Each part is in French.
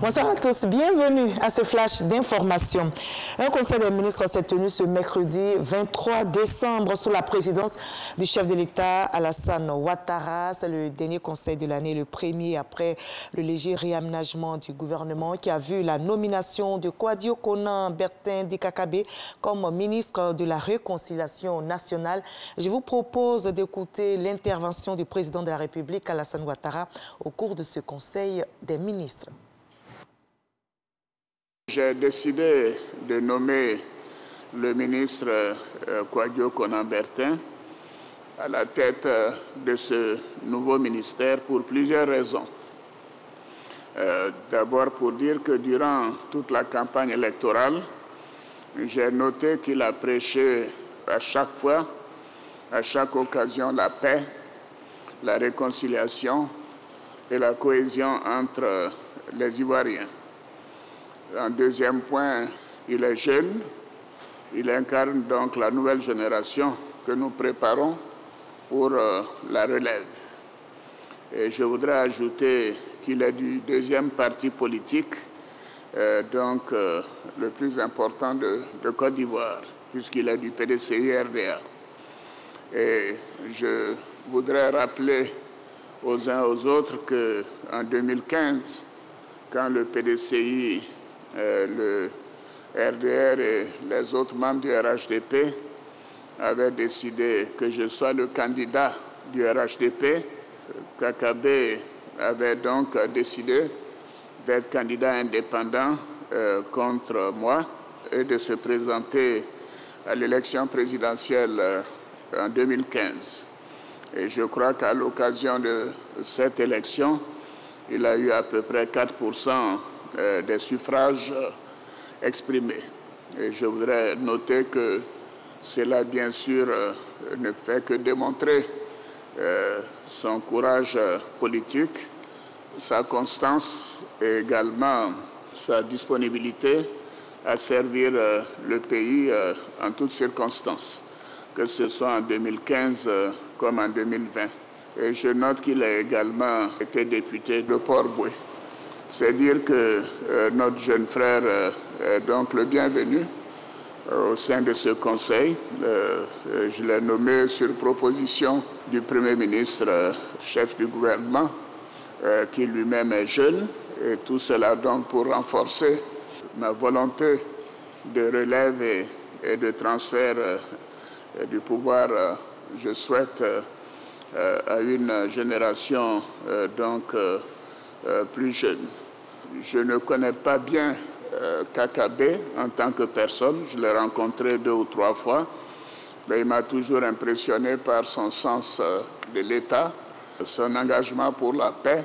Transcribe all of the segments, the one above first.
Bonsoir à tous, bienvenue à ce flash d'information. Un conseil des ministres s'est tenu ce mercredi 23 décembre sous la présidence du chef de l'État Alassane Ouattara. C'est le dernier conseil de l'année, le premier après le léger réaménagement du gouvernement qui a vu la nomination de Kouadio Konan Bertin Dikakabe comme ministre de la Réconciliation nationale. Je vous propose d'écouter l'intervention du président de la République Alassane Ouattara au cours de ce conseil des ministres. J'ai décidé de nommer le ministre Kouadio Konan Bertin à la tête de ce nouveau ministère pour plusieurs raisons. D'abord pour dire que durant toute la campagne électorale, j'ai noté qu'il a prêché à chaque fois, à chaque occasion, la paix, la réconciliation et la cohésion entre les Ivoiriens. En deuxième point, il est jeune, il incarne donc la nouvelle génération que nous préparons pour la relève. Et je voudrais ajouter qu'il est du deuxième parti politique, le plus important de Côte d'Ivoire, puisqu'il est du PDCI-RDA. Et je voudrais rappeler aux uns aux autres qu'en 2015, quand le PDCI, le RDR et les autres membres du RHDP avaient décidé que je sois le candidat du RHDP, Kakabe avait donc décidé d'être candidat indépendant contre moi et de se présenter à l'élection présidentielle en 2015. Et je crois qu'à l'occasion de cette élection, il a eu à peu près 4% des suffrages exprimés. Et je voudrais noter que cela, bien sûr, ne fait que démontrer son courage politique, sa constance et également sa disponibilité à servir le pays en toutes circonstances, que ce soit en 2015 comme en 2020. Et je note qu'il a également été député de Port-Boué. C'est dire que notre jeune frère est donc le bienvenu au sein de ce conseil. Je l'ai nommé sur proposition du Premier ministre, chef du gouvernement, qui lui-même est jeune. Et tout cela donc pour renforcer ma volonté de relève et de transfert du pouvoir, je souhaite, à une génération plus jeune. Je ne connais pas bien Kakabe en tant que personne. Je l'ai rencontré 2 ou 3 fois. Mais il m'a toujours impressionné par son sens de l'État, son engagement pour la paix,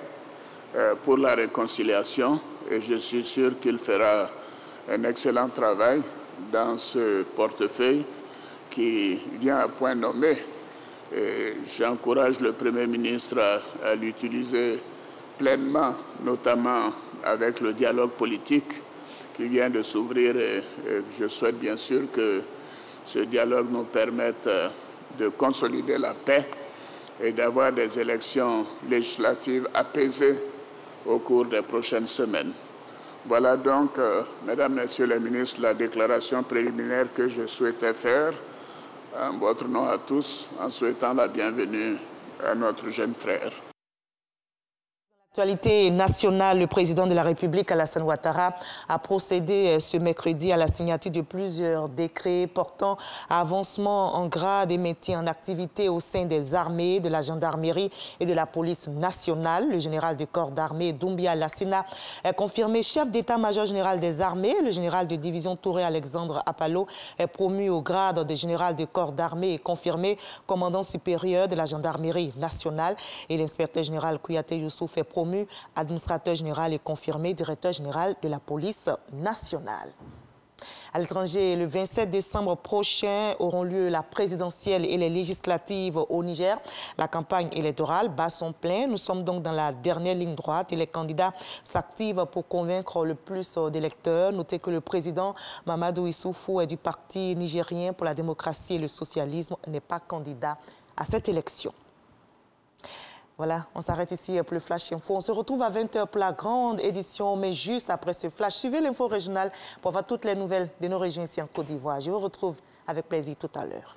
pour la réconciliation. Et je suis sûr qu'il fera un excellent travail dans ce portefeuille qui vient à point nommé. Et j'encourage le Premier ministre à l'utiliser pleinement, notamment avec le dialogue politique qui vient de s'ouvrir. Et je souhaite bien sûr que ce dialogue nous permette de consolider la paix et d'avoir des élections législatives apaisées au cours des prochaines semaines. Voilà donc, Mesdames, Messieurs les ministres, la déclaration préliminaire que je souhaitais faire en votre nom à tous, en souhaitant la bienvenue à notre jeune frère. L'actualité nationale, le président de la République, Alassane Ouattara, a procédé ce mercredi à la signature de plusieurs décrets portant à avancement en grade et maintien en activité au sein des armées, de la gendarmerie et de la police nationale. Le général du corps d'armée, Doumbia Lassina, est confirmé chef d'état-major général des armées. Le général de division Touré Alexandre Apalo est promu au grade de général du corps d'armée et confirmé commandant supérieur de la gendarmerie nationale. Et l'inspecteur général Kouyaté Youssouf est promu administrateur général et confirmé directeur général de la police nationale. À l'étranger, le 27 décembre prochain auront lieu la présidentielle et les législatives au Niger. La campagne électorale bat son plein. Nous sommes donc dans la dernière ligne droite et les candidats s'activent pour convaincre le plus d'électeurs. Notez que le président Mamadou Issoufou est du parti nigérien pour la démocratie et le socialisme, n'est pas candidat à cette élection. Voilà, on s'arrête ici pour le Flash Info. On se retrouve à 20 h pour la grande édition, mais juste après ce flash. Suivez l'info régionale pour voir toutes les nouvelles de nos régions ici en Côte d'Ivoire. Je vous retrouve avec plaisir tout à l'heure.